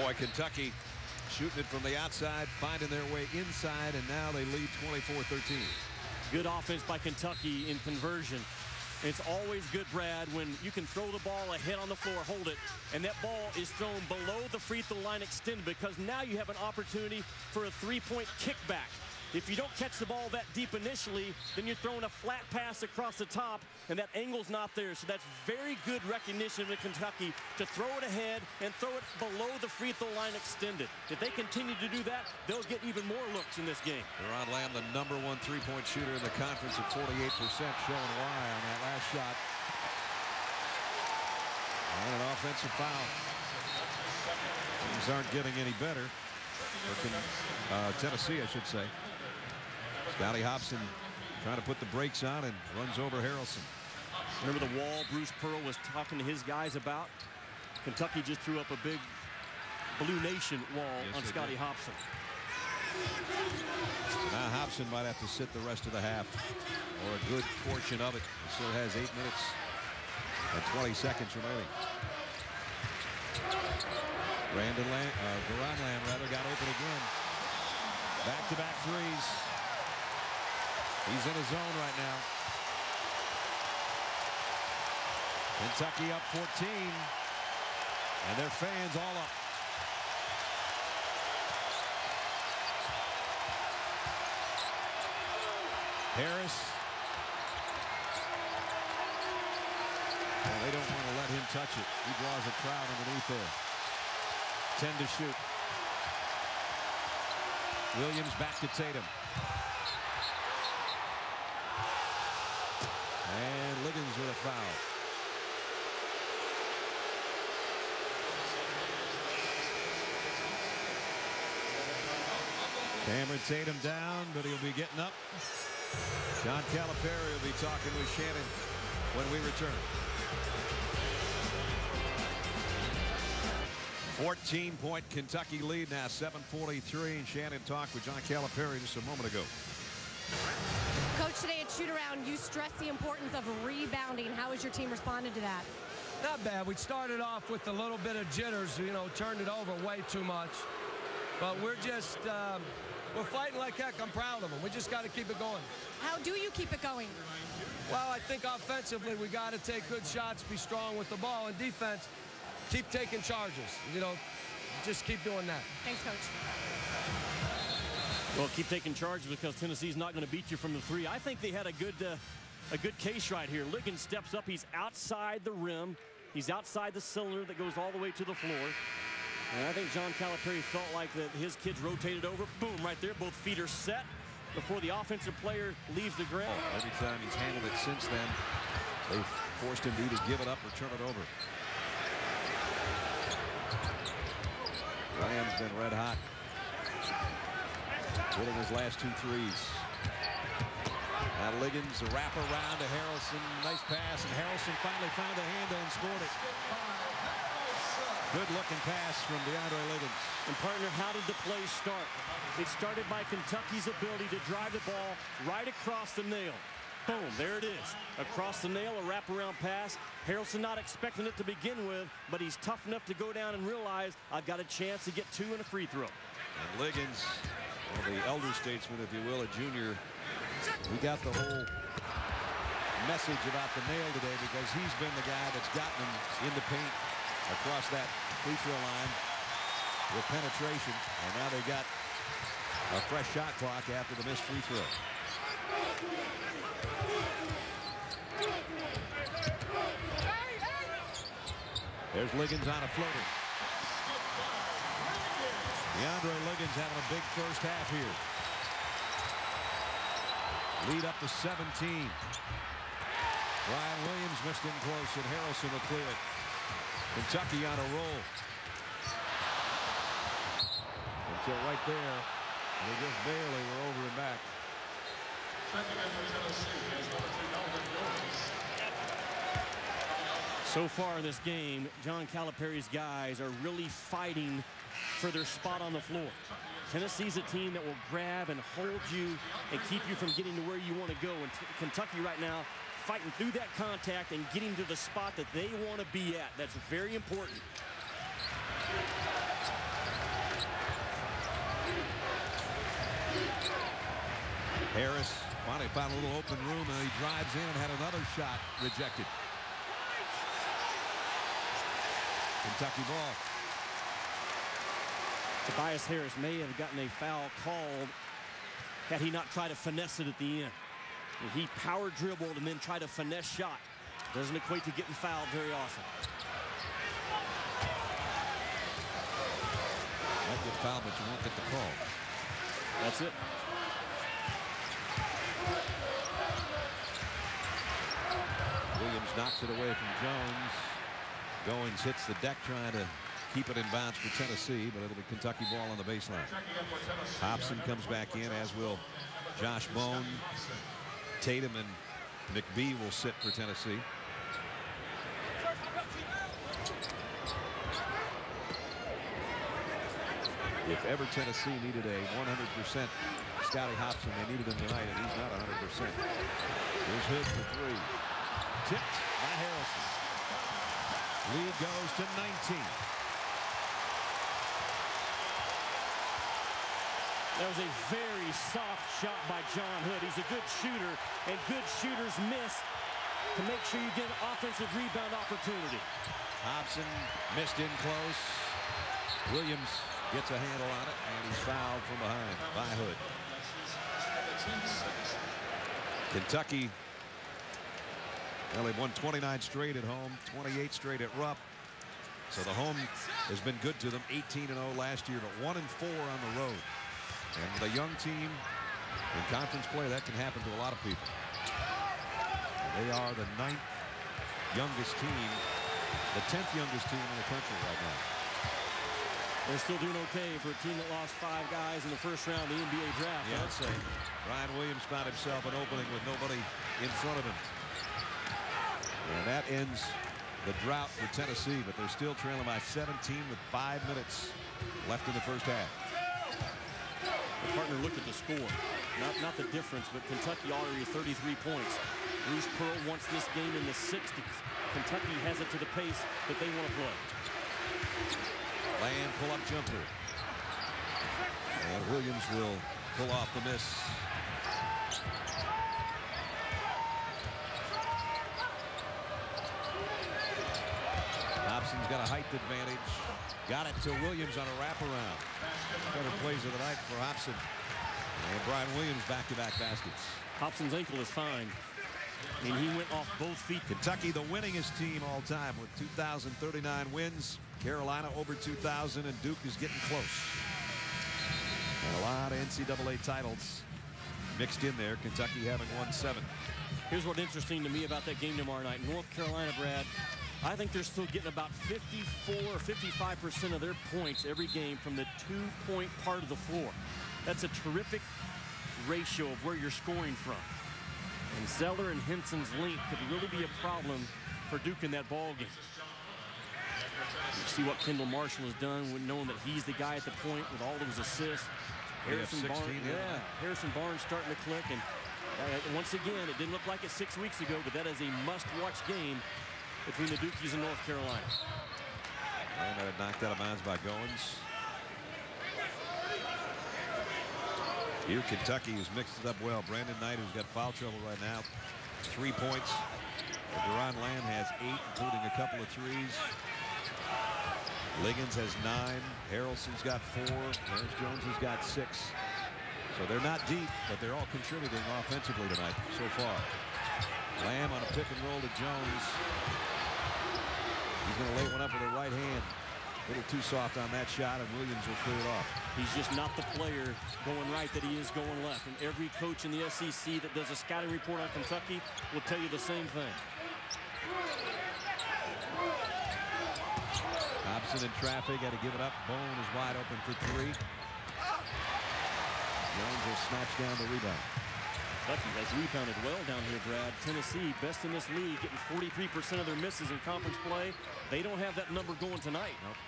Boy, Kentucky shooting it from the outside, finding their way inside, and now they lead 24-13. Good offense by Kentucky in conversion. It's always good, Brad, when you can throw the ball ahead on the floor, hold it, and that ball is thrown below the free throw line extended, because now you have an opportunity for a three-point kickback. If you don't catch the ball that deep initially, then you're throwing a flat pass across the top, and that angle's not there. So that's very good recognition of Kentucky to throw it ahead and throw it below the free throw line extended. If they continue to do that, they'll get even more looks in this game. Deron Lamb, the #1 three-point shooter in the conference at 48%, showing why on that last shot. And an offensive foul. Things aren't getting any better. For Tennessee, I should say. Scotty Hobson trying to put the brakes on and runs over Harrelson. Remember the wall Bruce Pearl was talking to his guys about? Kentucky just threw up a big Blue Nation wall on Scotty Hobson. Now Hobson might have to sit the rest of the half, or a good portion of it. He still has 8 minutes and 20 seconds remaining. Deron Lamb got open again. Back-to-back threes. He's in his zone right now. Kentucky up 14, and their fans all up. Harris. Well, they don't want to let him touch it. He draws a crowd underneath there. 10 to shoot. Williams back to Tatum. And Liggins with a foul. Cameron Tatum down, but he'll be getting up. John Calipari will be talking with Shannon when we return. 14-point Kentucky lead now, 7:43. And Shannon talked with John Calipari just a moment ago. Coach, today at shoot-around, you stressed the importance of rebounding. How has your team responded to that? Not bad. We started off with a little bit of jitters, turned it over way too much. But we're just, we're fighting like heck. I'm proud of them. We just got to keep it going. How do you keep it going? Well, I think offensively, we got to take good shots, be strong with the ball. And defense, keep taking charges. Just keep doing that. Thanks, Coach. Well, keep taking charge because Tennessee's not going to beat you from the three. I think they had a good case right here. Liggins steps up. He's outside the rim. He's outside the cylinder that goes all the way to the floor. And I think John Calipari felt like that his kids rotated over. Boom, right there. Both feet are set before the offensive player leaves the ground. Every time he's handled it since then, they've forced him to either give it up or turn it over. Lamb's been red hot, hitting his last 2 threes. Now Liggins, a wrap around to Harrelson. Nice pass, and Harrelson finally found a handle and scored it. Good looking pass from DeAndre Liggins. And partner, how did the play start? It started by Kentucky's ability to drive the ball right across the nail. Boom, there it is. Across the nail, a wraparound pass. Harrelson not expecting it to begin with, but he's tough enough to go down and realize I've got a chance to get 2 and a free throw. And Liggins, one of the elder statesmen, if you will, a junior, he got the whole message about the nail today because he's been the guy that's gotten him in the paint across that free throw line with penetration. And now they got a fresh shot clock after the missed free throw. There's Liggins on a floater. DeAndre Liggins having a big first half here. Lead up to 17. Brian Williams missed in close, and Harrelson will clear it. Kentucky on a roll. Until right there, they just barely were over and back. So far in this game, John Calipari's guys are really fighting for their spot on the floor. Tennessee's a team that will grab and hold you and keep you from getting to where you want to go. And Kentucky right now fighting through that contact and getting to the spot that they want to be at. That's very important. Harris finally found a little open room, and he drives in and had another shot rejected. Kentucky ball. Tobias Harris may have gotten a foul called had he not tried to finesse it at the end. He power dribbled and then tried a finesse shot. Doesn't equate to getting fouled very often. Might get fouled, but you won't get the call. That's it. Williams knocks it away from Jones. Goins hits the deck trying to keep it in bounds for Tennessee, but it'll be Kentucky ball on the baseline. Hobson comes back in, as will Josh Bone. Tatum and McBee will sit for Tennessee. If ever Tennessee needed a 100% Scotty Hobson, they needed him tonight, and he's not 100%. Here's Hood for three. Tipped by Harrison. Lead goes to 19. That was a very soft shot by John Hood. He's a good shooter, and good shooters miss to make sure you get an offensive rebound opportunity. Hobson missed in close. Williams gets a handle on it, and he's fouled from behind by Hood. Kentucky, well, they've won 29 straight at home, 28 straight at Rupp. So the home has been good to them. 18-0 last year, but 1-4 on the road. And the young team in conference play, that can happen to a lot of people. They are the 9th youngest team, the 10th youngest team in the country right now. They're still doing okay for a team that lost 5 guys in the first round of the NBA draft. Yeah, I'd say Brian Williams found himself an opening with nobody in front of him. And that ends the drought for Tennessee, but they're still trailing by 17 with 5 minutes left in the first half. The partner looked at the score, not the difference, but Kentucky already 33 points. Bruce Pearl wants this game in the 60s. Kentucky has it to the pace that they want to play. Lamb pull-up jumper. And Williams will pull off the miss. Hobson's got a height advantage. Got it to Williams on a wraparound. Better plays of the night for Hobson. And Brian Williams back-to-back baskets. Hobson's ankle is fine. And he went off both feet. Kentucky, the winningest team all time with 2,039 wins. Carolina over 2,000, and Duke is getting close. And a lot of NCAA titles mixed in there. Kentucky having won 7. Here's what's interesting to me about that game tomorrow night. North Carolina, Brad, I think they're still getting about 54 or 55% of their points every game from the 2-point part of the floor. That's a terrific ratio of where you're scoring from. And Zeller and Henson's length could really be a problem for Duke in that ball game. You see what Kendall Marshall has done, knowing that he's the guy at the point with all those assists. Harrison Barnes starting to click. And once again, it didn't look like it 6 weeks ago, but that is a must-watch game between the Dukies and North Carolina. And that knocked out of bounds by Goins. Here, Kentucky has mixed it up well. Brandon Knight, who's got foul trouble right now, 3 points. Deron Lamb has 8, including a couple of threes. Liggins has 9. Harrelson's got 4. Harris Jones has got 6. So they're not deep, but they're all contributing offensively tonight so far. Lamb on a pick and roll to Jones. He's going to lay one up with the right hand. A little too soft on that shot, and Williams will clear it off. He's just not the player going right that he is going left. And every coach in the SEC that does a scouting report on Kentucky will tell you the same thing. Hobson in traffic, had to give it up. Bone is wide open for 3. Jones will snatch down the rebound. Kentucky has rebounded well down here, Brad. Tennessee, best in this league, getting 43% of their misses in conference play. They don't have that number going tonight. Nope.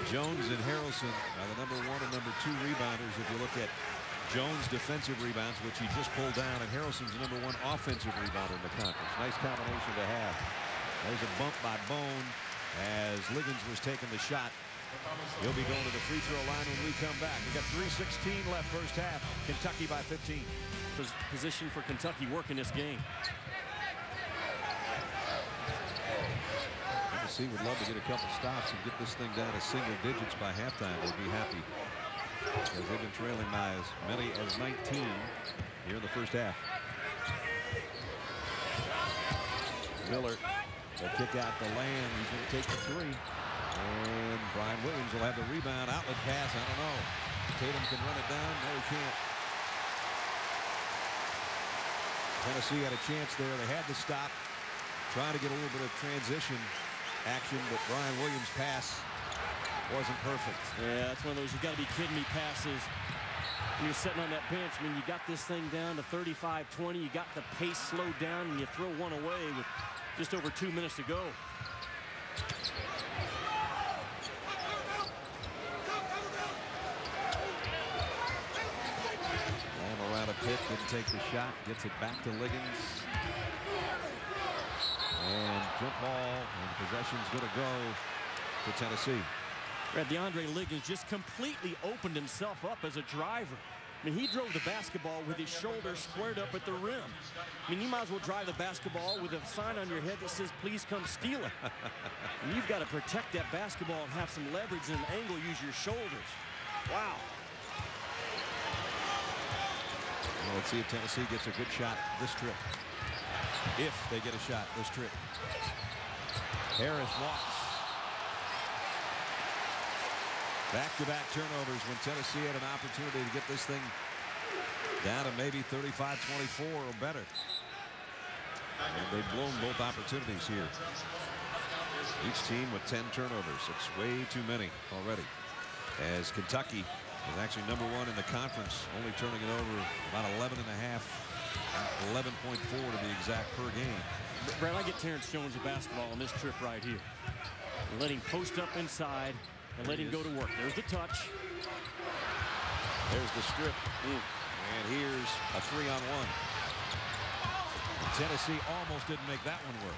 Jones and Harrelson are the number 1 and number 2 rebounders. If you look at Jones' defensive rebounds, which he just pulled down, and Harrelson's the number 1 offensive rebounder in the conference. Nice combination to have. There's a bump by Bone as Liggins was taking the shot. He'll be going to the free throw line when we come back. We got 3:16 left first half. Kentucky by 15. Position for Kentucky working this game. Tennessee would love to get a couple stops and get this thing down to single digits by halftime. They'd be happy, because they've been trailing by as many as 19 here in the first half. Miller will kick out the Lamb. He's going to take the three. And Brian Williams will have the rebound. Outlet pass. I don't know. Tatum can run it down. No, he can't. Tennessee had a chance there. They had to stop, trying to get a little bit of transition action, but Brian Williams' pass wasn't perfect. Yeah, that's one of those you got to be kidding me passes. When you're sitting on that bench, I mean, you got this thing down to 35-20. You got the pace slowed down, and you throw one away with just over 2 minutes to go. And around a pit, didn't take the shot, gets it back to Liggins. And jump ball, and possession's going to go to Tennessee. DeAndre Liggins just completely opened himself up as a driver. I mean, he drove the basketball with his shoulder squared up at the rim. I mean, you might as well drive the basketball with a sign on your head that says, "Please come steal it." And you've got to protect that basketball and have some leverage and angle, use your shoulders. Wow. Well, let's see if Tennessee gets a good shot this trip. If they get a shot this trip. Harris walks. Back-to-back turnovers when Tennessee had an opportunity to get this thing down to maybe 35-24 or better. And they've blown both opportunities here. Each team with 10 turnovers. It's way too many already. As Kentucky is actually number one in the conference, only turning it over about 11.5, 11.4 to be exact per game. Brad, I get Terrence Jones a basketball on this trip right here. Let him post up inside and let him go to work. There's the touch. There's the strip. And here's a 3-on-1. Tennessee almost didn't make that one work.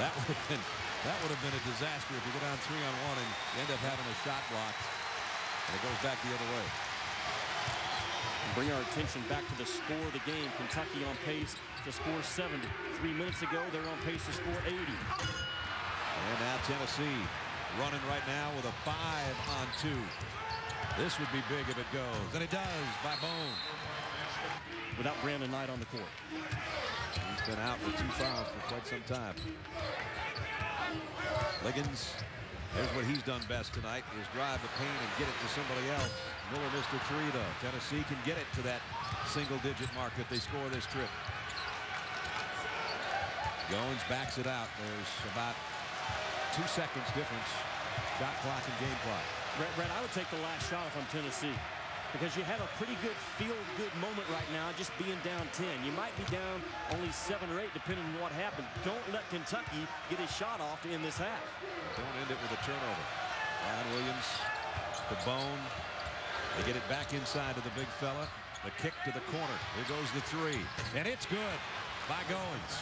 That would have been a disaster if you go down 3-on-1 and you end up having a shot blocked. And it goes back the other way. Bring our attention back to the score of the game. Kentucky on pace to score 70. 3 minutes ago, they're on pace to score 80. And now Tennessee running right now with a 5-on-2. This would be big if it goes. And it does by Bone. Without Brandon Knight on the court. He's been out with 2 fouls for quite some time. Liggins, there's what he's done best tonight, is drive the paint and get it to somebody else. Miller missed a 3, though. Tennessee can get it to that single-digit mark if they score this trip. Goins backs it out. There's about 2 seconds difference. Shot clock and game clock. Brett, I would take the last shot if I'm Tennessee, because you have a pretty good feel-good moment right now just being down 10. You might be down only 7 or 8 depending on what happens. Don't let Kentucky get his shot off to end this half. Don't end it with a turnover. Brian Williams, the Bone. They get it back inside to the big fella. The kick to the corner. Here goes the 3. And it's good by Goins.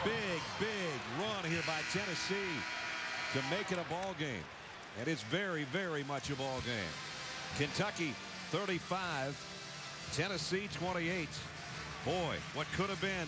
Big, big run here by Tennessee to make it a ball game. And it's very, very much a ball game. Kentucky 35, Tennessee 28. Boy, what could have been.